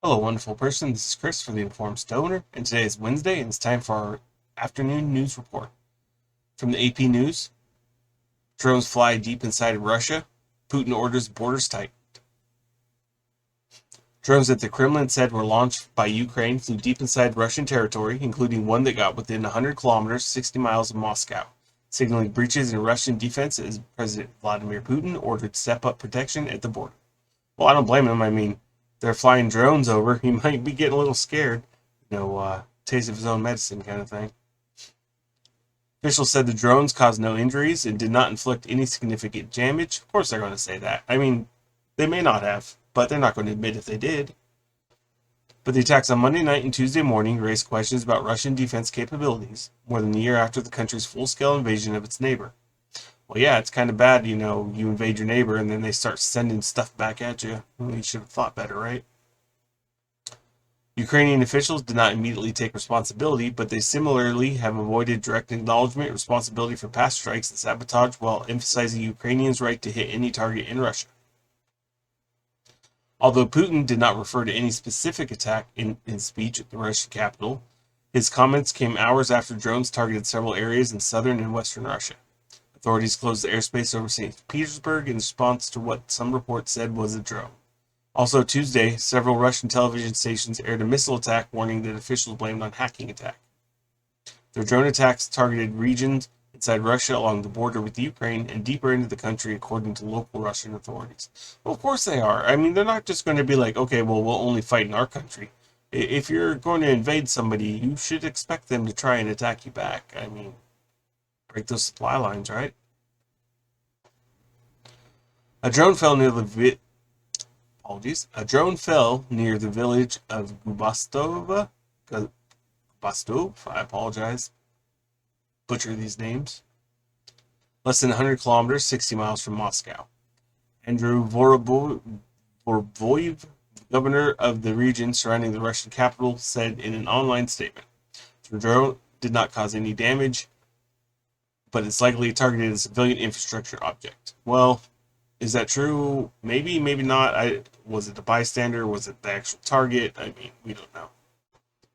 Hello, wonderful person. This is Chris for the Informed Stoner, and today is Wednesday, and it's time for our afternoon news report. From the AP News, drones fly deep inside Russia. Putin orders borders tight. Drones that the Kremlin said were launched by Ukraine flew deep inside Russian territory, including one that got within 100 kilometers, 60 miles of Moscow, signaling breaches in Russian defense as President Vladimir Putin ordered step-up protection at the border. Well, I don't blame him. I mean, they're flying drones over. He might be getting a little scared. Taste of his own medicine kind of thing. Officials said the drones caused no injuries and did not inflict any significant damage. Of course, they're going to say that. I mean, they may not have, but they're not going to admit if they did. But the attacks on Monday night and Tuesday morning raised questions about Russian defense capabilities, more than a year after the country's full-scale invasion of its neighbor. Well, yeah, it's kind of bad, you invade your neighbor and then they start sending stuff back at you. Well, you should have thought better, right? Ukrainian officials did not immediately take responsibility, but they similarly have avoided direct acknowledgement responsibility for past strikes and sabotage while emphasizing Ukrainians' right to hit any target in Russia. Although Putin did not refer to any specific attack in his speech at the Russian capital, his comments came hours after drones targeted several areas in southern and western Russia. Authorities closed the airspace over St. Petersburg in response to what some reports said was a drone. Also Tuesday, several Russian television stations aired a missile attack warning that officials blamed on hacking attack. Their drone attacks targeted regions inside Russia along the border with Ukraine and deeper into the country, according to local Russian authorities. Well, of course they are. I mean, they're not just going to be like, okay, well, we'll only fight in our country. If you're going to invade somebody, you should expect them to try and attack you back. I mean, break those supply lines, right? A drone fell near the A drone fell near the village of Gubastov. I apologize. Butcher these names. Less than 100 kilometers, 60 miles from Moscow. Andrew Vorboyev, governor of the region surrounding the Russian capital, said in an online statement, the drone did not cause any damage, but it's likely targeted a civilian infrastructure object. Well, is that true? Maybe, maybe not. Was it the bystander? Was it the actual target? I mean, we don't know.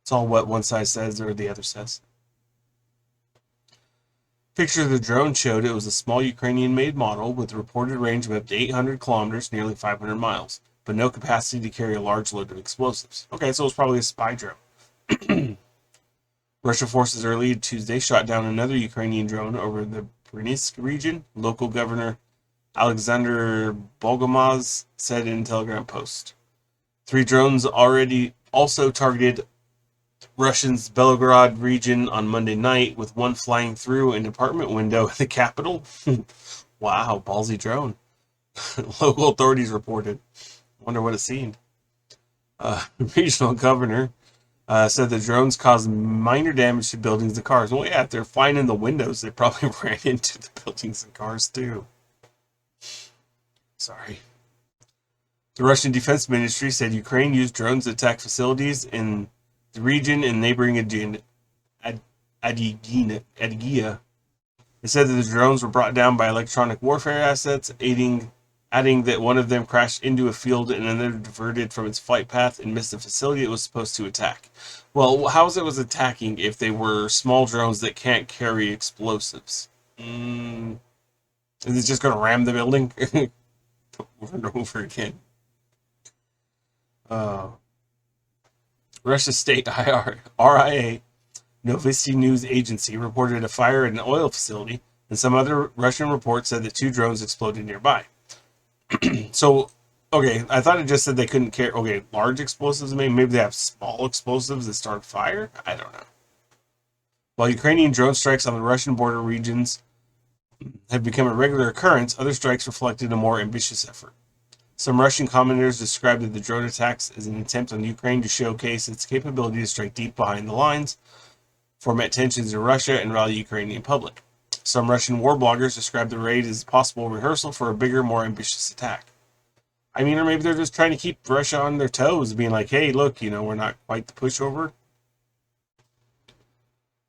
It's all what one side says or the other says. Picture of the drone showed it was a small Ukrainian-made model with a reported range of up to 800 kilometers, nearly 500 miles, but no capacity to carry a large load of explosives. Okay, so it was probably a spy drone. Russian forces early Tuesday shot down another Ukrainian drone over the Bryansk region. Local governor Alexander Bogomaz said in a Telegram post. 3 drones already also targeted Russia's Belgorod region on Monday night, with one flying through an apartment window at the capital. Wow, ballsy drone. Local authorities reported. Wonder what it seemed. Regional governor said the drones caused minor damage to buildings and cars. Well, yeah, if they're flying in the windows, they probably ran into the buildings and cars too. Sorry. The Russian Defense Ministry said Ukraine used drones to attack facilities in the region and neighboring Adygea. It said that the drones were brought down by electronic warfare assets, adding that one of them crashed into a field and another diverted from its flight path and missed the facility it was supposed to attack. Well, how is it was attacking if they were small drones that can't carry explosives? Is it just going to ram the building? Over and over again. Russia's state RIA Novosti News Agency reported a fire at an oil facility, and some other Russian reports said that 2 drones exploded nearby. So, okay, I thought it just said they couldn't carry, okay, large explosives, maybe they have small explosives that start fire? I don't know. While Ukrainian drone strikes on the Russian border regions have become a regular occurrence, other strikes reflected a more ambitious effort. Some Russian commenters described the drone attacks as an attempt on Ukraine to showcase its capability to strike deep behind the lines, foment tensions in Russia, and rally the Ukrainian public. Some Russian war bloggers described the raid as a possible rehearsal for a bigger, more ambitious attack. I mean, or maybe they're just trying to keep Russia on their toes, being like, hey, look, we're not quite the pushover.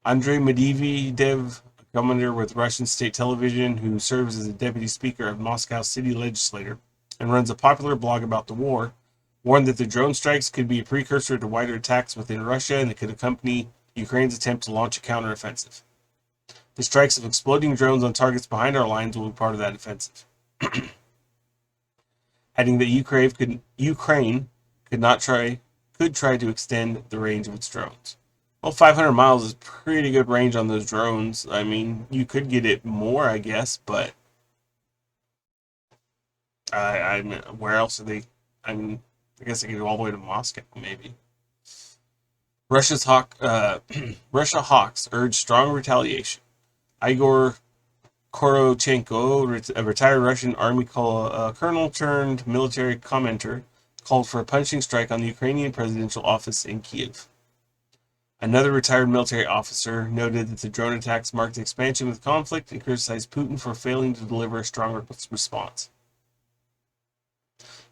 Andrei Medvedev, a commentator with Russian state television who serves as a deputy speaker of Moscow city legislature and runs a popular blog about the war, warned that the drone strikes could be a precursor to wider attacks within Russia and that could accompany Ukraine's attempt to launch a counteroffensive. The strikes of exploding drones on targets behind our lines will be part of that offensive. Adding that Ukraine could try to extend the range of its drones. Well, 500 miles is pretty good range on those drones. I mean, you could get it more, I guess, but I mean, where else are they? I mean, I guess they could go all the way to Moscow, maybe. Russia hawks urge strong retaliation. Igor Korochenko, a retired Russian army colonel turned military commentator, called for a punching strike on the Ukrainian presidential office in Kiev. Another retired military officer noted that the drone attacks marked the expansion of the conflict and criticized Putin for failing to deliver a strong response.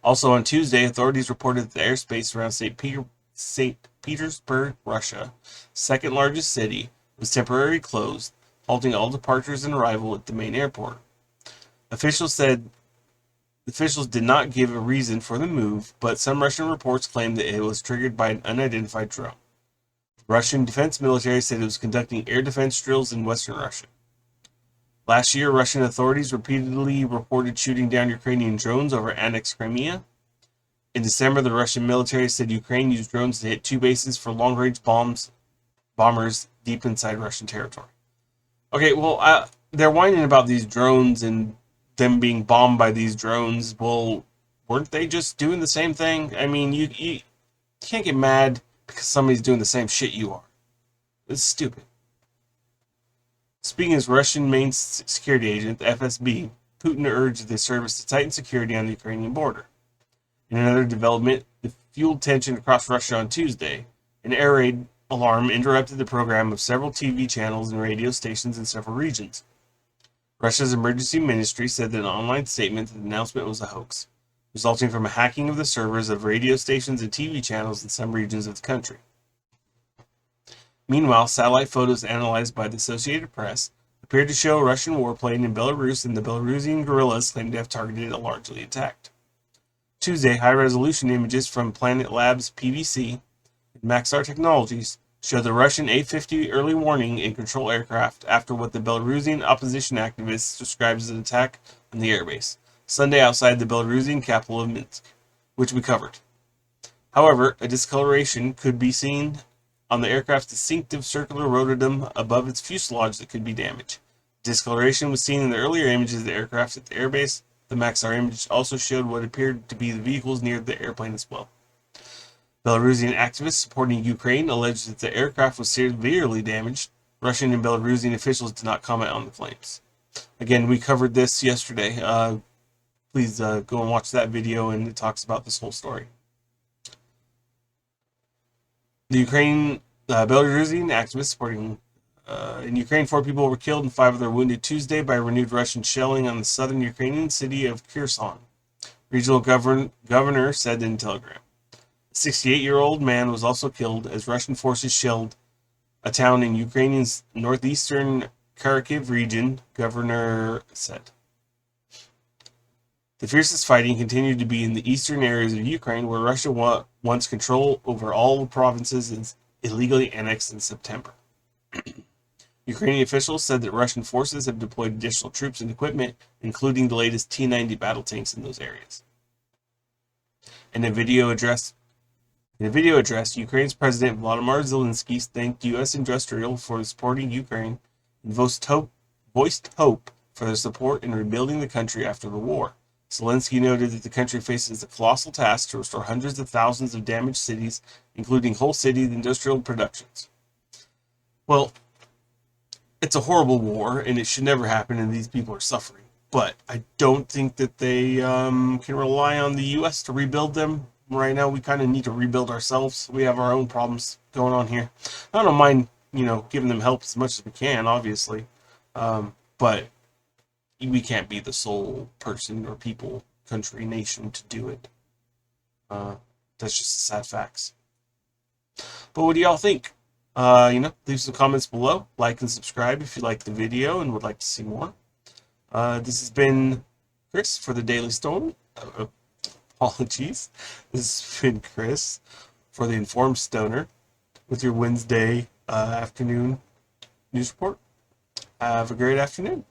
Also on Tuesday, authorities reported that the airspace around St. Petersburg, Russia, second largest city, was temporarily closed, halting all departures and arrival at the main airport. Officials did not give a reason for the move, but some Russian reports claimed that it was triggered by an unidentified drone. The Russian defense military said it was conducting air defense drills in western Russia. Last year, Russian authorities repeatedly reported shooting down Ukrainian drones over annexed Crimea. In December, the Russian military said Ukraine used drones to hit 2 bases for long-range bombers deep inside Russian territory. Okay, well, they're whining about these drones and them being bombed by these drones. Well, weren't they just doing the same thing? I mean, you can't get mad because somebody's doing the same shit you are. It's stupid. Speaking as Russian main security agent, the FSB, Putin urged the service to tighten security on the Ukrainian border. In another development, the fueled tension across Russia on Tuesday, an air raid alarm interrupted the program of several TV channels and radio stations in several regions. Russia's emergency ministry said in an online statement that the announcement was a hoax, resulting from a hacking of the servers of radio stations and TV channels in some regions of the country. Meanwhile, satellite photos analyzed by the Associated Press appeared to show a Russian warplane in Belarus, and the Belarusian guerrillas claimed to have targeted it largely intact. Tuesday, high-resolution images from Planet Labs PVC and Maxar Technologies showed the Russian A-50 early warning and control aircraft after what the Belarusian opposition activists described as an attack on the airbase, Sunday outside the Belarusian capital of Minsk, which we covered. However, a discoloration could be seen on the aircraft's distinctive circular rotordom above its fuselage that could be damaged. Discoloration was seen in the earlier images of the aircraft at the airbase. The Maxar image also showed what appeared to be the vehicles near the airplane as well. Belarusian activists supporting Ukraine alleged that the aircraft was severely damaged. Russian and Belarusian officials did not comment on the claims. Again, we covered this yesterday. Please go and watch that video, and it talks about this whole story. The Belarusian activists supporting in Ukraine, 4 people were killed and 5 others wounded Tuesday by renewed Russian shelling on the southern Ukrainian city of Kherson. Regional governor said in Telegram. A 68-year-old man was also killed as Russian forces shelled a town in Ukraine's northeastern Kharkiv region, governor said. The fiercest fighting continued to be in the eastern areas of Ukraine, where Russia wants control over all the provinces and illegally annexed in September. Ukrainian officials said that Russian forces have deployed additional troops and equipment, including the latest T-90 battle tanks in those areas. In a video address, Ukraine's President Volodymyr Zelensky thanked U.S. industrial for supporting Ukraine and voiced hope for their support in rebuilding the country after the war. Zelensky noted that the country faces a colossal task to restore hundreds of thousands of damaged cities, including whole city industrial productions. Well, it's a horrible war, and it should never happen, and these people are suffering. But I don't think that they can rely on the U.S. to rebuild them. Right now, we kind of need to rebuild ourselves. We have our own problems going on here. I don't mind, giving them help as much as we can, obviously. But we can't be the sole person or people, country, nation to do it. That's just sad facts. But what do y'all think? Leave some comments below. Like and subscribe if you like the video and would like to see more. This has been Chris for the Daily Storm. apologies. This has been Chris for the Informed Stoner with your Wednesday afternoon news report. Have a great afternoon.